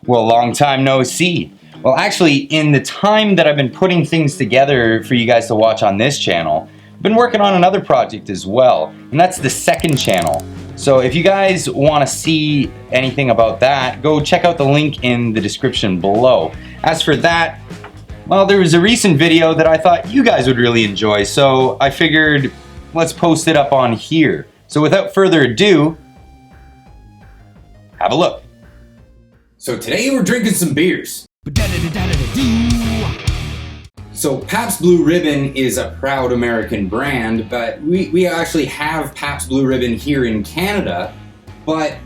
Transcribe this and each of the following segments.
Well, long time no see. Well, actually, in the time that I've been putting things together for you guys to watch on this channel, I've been working on another project as well, and that's the second channel. So if you guys want to see anything about that, go check out the link in the description below. As for that, well, there was a recent video that I thought you guys would really enjoy, so I figured let's post it up on here. So without further ado, have a look. So today we're drinking some beers. So Pabst Blue Ribbon is a proud American brand, but we actually have Pabst Blue Ribbon here in Canada, but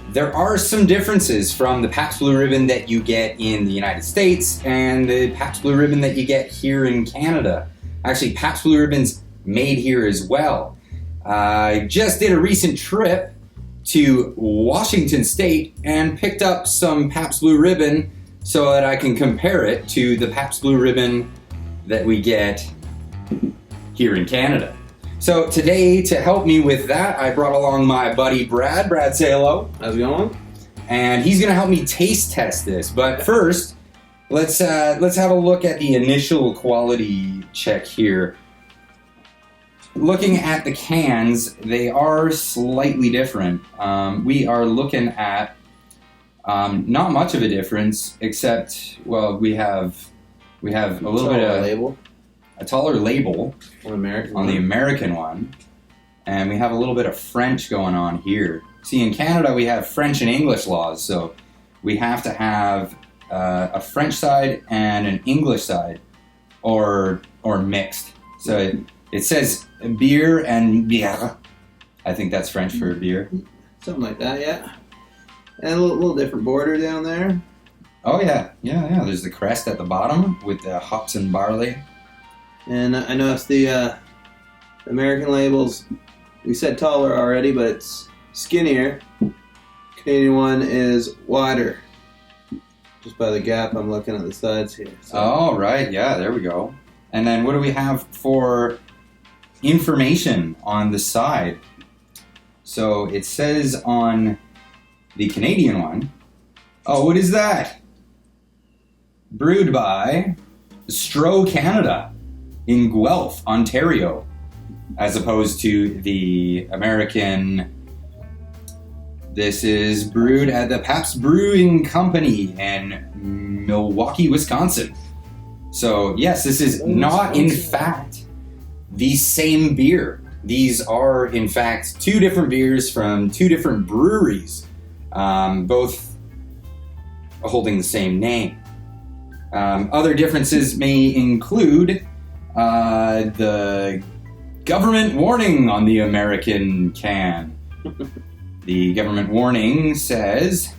there are some differences from the Pabst Blue Ribbon that you get in the United States and the Pabst Blue Ribbon that you get here in Canada. Actually, Pabst Blue Ribbon's made here as well. I just did a recent trip to Washington State and picked up some Pabst Blue Ribbon so that I can compare it to the Pabst Blue Ribbon that we get here in Canada. So today, to help me with that, I brought along my buddy Brad. Brad, say hello. How's it going? And he's gonna help me taste test this. But first, let's have a look at the initial quality check here. Looking at the cans, they are slightly different. We are looking at not much of a difference, except, well, we have a little bit of a taller label on the American one, and we have a little bit of French going on here. See, in Canada we have French and English laws, so we have to have a French side and an English side, or mixed. So it says beer and bière. I think that's French for beer. Something like that, yeah. And a little different border down there. Oh yeah. There's the crest at the bottom with the hops and barley. And I noticed the American labels, we said taller already, but it's skinnier. Canadian one is wider. Just by the gap I'm looking at the sides here. So. Oh, right. Yeah, there we go. And then what do we have for information on the side? So it says on the Canadian one, oh, what is that? Brewed by Stroh Canada in Guelph, Ontario, as opposed to the American. This is brewed at the Pabst Brewing Company in Milwaukee, Wisconsin. So yes, this is not in fact the same beer. These are in fact two different beers from two different breweries, both holding the same name. Other differences may include the government warning on the American can. The government warning says,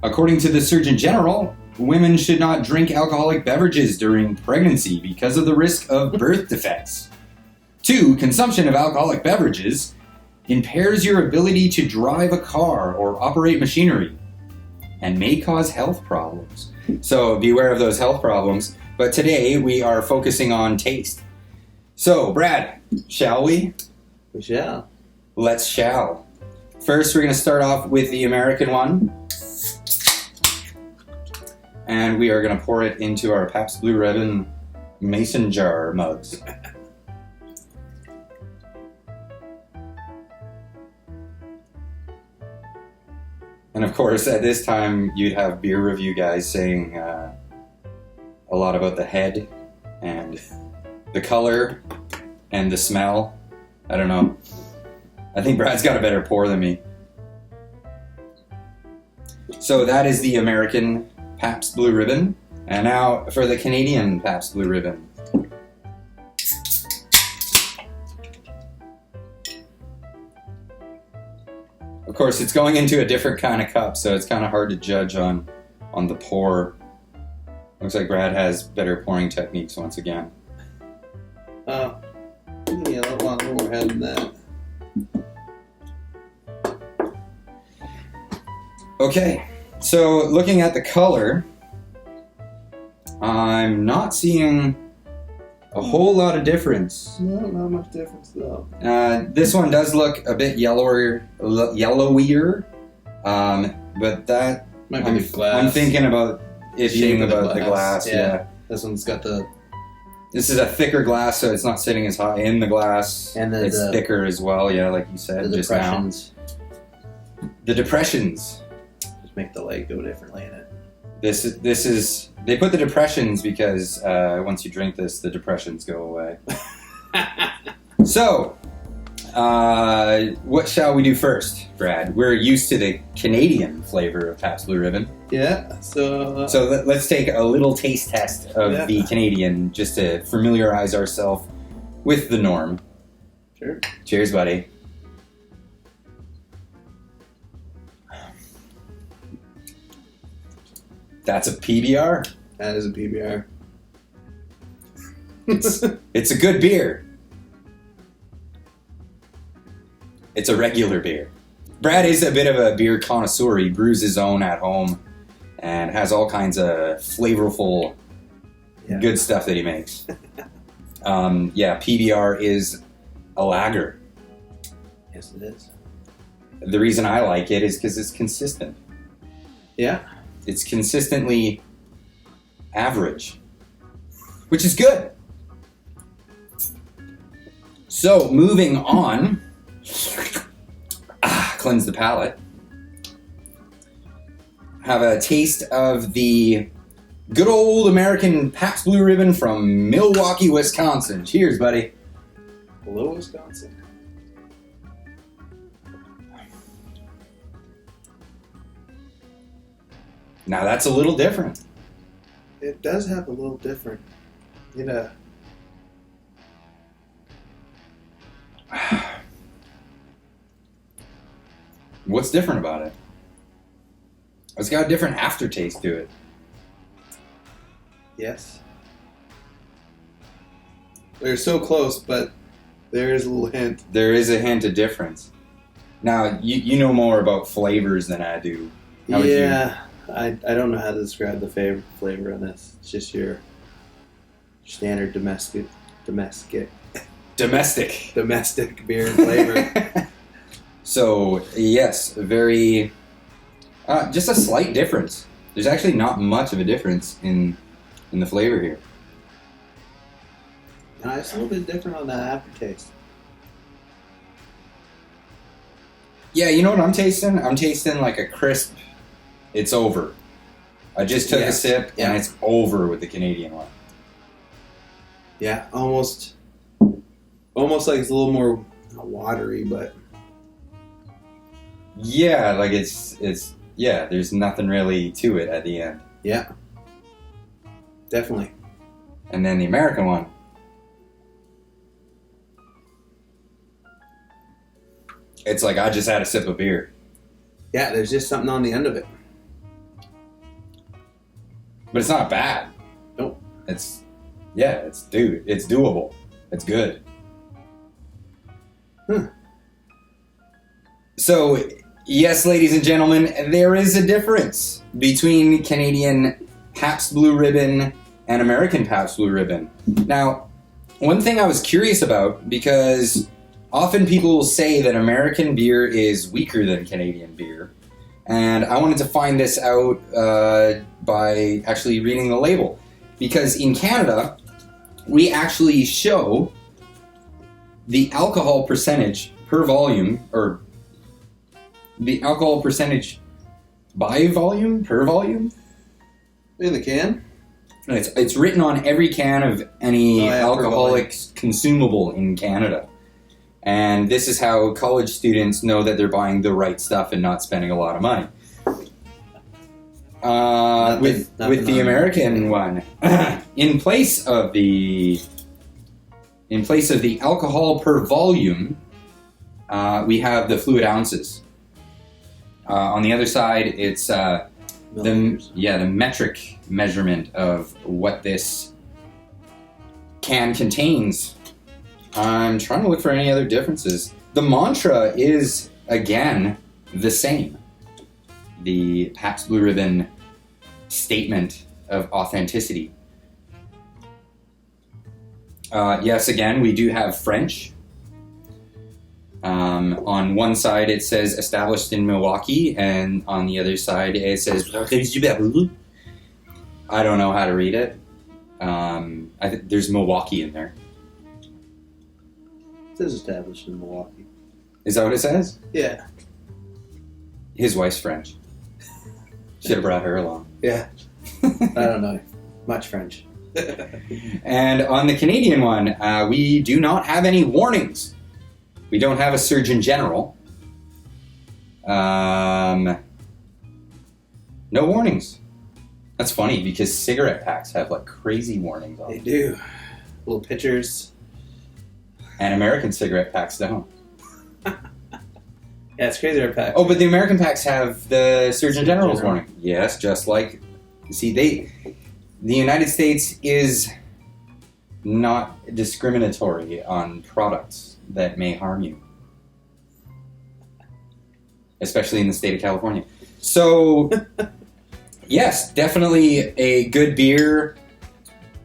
according to the Surgeon General, women should not drink alcoholic beverages during pregnancy because of the risk of birth defects. 2, consumption of alcoholic beverages impairs your ability to drive a car or operate machinery and may cause health problems. So beware of those health problems. But today we are focusing on taste. So, Brad, shall we? We shall. Let's shall. First, we're going to start off with the American one. And we are going to pour it into our Pabst Blue Ribbon mason jar mugs. And of course, at this time, you'd have beer review guys saying a lot about the head and the color and the smell. I don't know. I think Brad's got a better pour than me. So that is the American Pabst Blue Ribbon. And now for the Canadian Pabst Blue Ribbon. Of course, it's going into a different kind of cup, so it's kind of hard to judge on the pour. Looks like Brad has better pouring techniques once again. Yeah, a lot more head than that. Okay, so looking at the color, I'm not seeing a whole lot of difference. No, not much difference though. This one does look a bit yellowier But that Might be the glass. I'm thinking about it Shape being of the about glass. Might be the glass. I'm thinking about it Shape being of the about the glass. Yeah. This one's got the This is a thicker glass, so it's not sitting as high in the glass. And it's thicker as well. Yeah, like you said just depressions. now. The depressions. Just make the light go differently in it. This is. They put the depressions because once you drink this, the depressions go away. So, what shall we do first, Brad? We're used to the Canadian flavor of Pabst Blue Ribbon. Yeah, so let's take a little taste test of the Canadian just to familiarize ourselves with the norm. Sure. Cheers, buddy. That's a PBR. That is a PBR. It's a good beer. It's a regular beer. Brad is a bit of a beer connoisseur. He brews his own at home and has all kinds of flavorful, good stuff that he makes. PBR is a lager. Yes, it is. The reason I like it is because it's consistent. Yeah. It's consistently average, which is good. So, moving on. Cleanse the palate. Have a taste of the good old American Pabst Blue Ribbon from Milwaukee, Wisconsin. Cheers, buddy. Hello, Wisconsin. Now that's a little different. It does have a little different. What's different about it? It's got a different aftertaste to it. Yes. They're so close, but there is a little hint. There is a hint of difference. Now, you know more about flavors than I do. How would you? I don't know how to describe the flavor in this. It's just your standard domestic beer flavor. So, yes, very... just a slight difference. There's actually not much of a difference in the flavor here. It's a little bit different on that aftertaste. Yeah, you know what I'm tasting? I'm tasting like a crisp, it's over. I just took a sip, and it's over with the Canadian one. Yeah, almost like it's a little more watery, but... Yeah, like it's there's nothing really to it at the end. Yeah. Definitely. And then the American one. It's like I just had a sip of beer. Yeah, there's just something on the end of it. But it's not bad. Nope. It's doable. It's good. So, yes, ladies and gentlemen, there is a difference between Canadian Pabst Blue Ribbon and American Pabst Blue Ribbon. Now, one thing I was curious about, because often people will say that American beer is weaker than Canadian beer, and I wanted to find this out by actually reading the label. Because in Canada, we actually show the alcohol percentage per volume, or the alcohol percentage by volume, per volume? In the can? It's written on every can of any alcoholic consumable in Canada. And this is how college students know that they're buying the right stuff and not spending a lot of money. With the American one, in place of the alcohol per volume, we have the fluid ounces. On the other side, it's the metric measurement of what this can contains. I'm trying to look for any other differences. The mantra is, again, the same. The Pabst Blue Ribbon statement of authenticity. Yes, again, we do have French. On one side it says established in Milwaukee, and on the other side it says I don't know how to read it. There's Milwaukee in there. It says established in Milwaukee. Is that what it says? Yeah. His wife's French. Should have brought her along. Yeah. I don't know much French. And on the Canadian one, we do not have any warnings. We don't have a Surgeon General. No warnings. That's funny because cigarette packs have like crazy warnings on They them. do. Little pictures. And American cigarette packs don't. Yeah, it's crazy. Our pack. Oh, but the American packs have the Surgeon General's warning. Yes, just like... See, the United States is not discriminatory on products that may harm you. Especially in the state of California. So, yes, definitely a good beer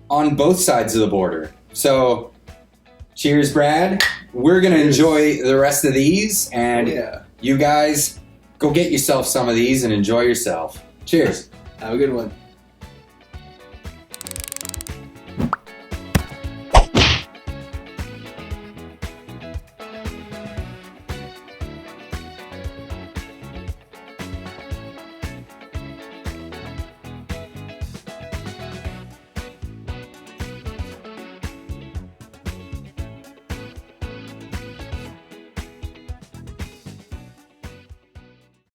on both sides of the border. So, cheers, Brad. We're going to enjoy the rest of these, and you guys go get yourself some of these and enjoy yourself. Cheers. Have a good one.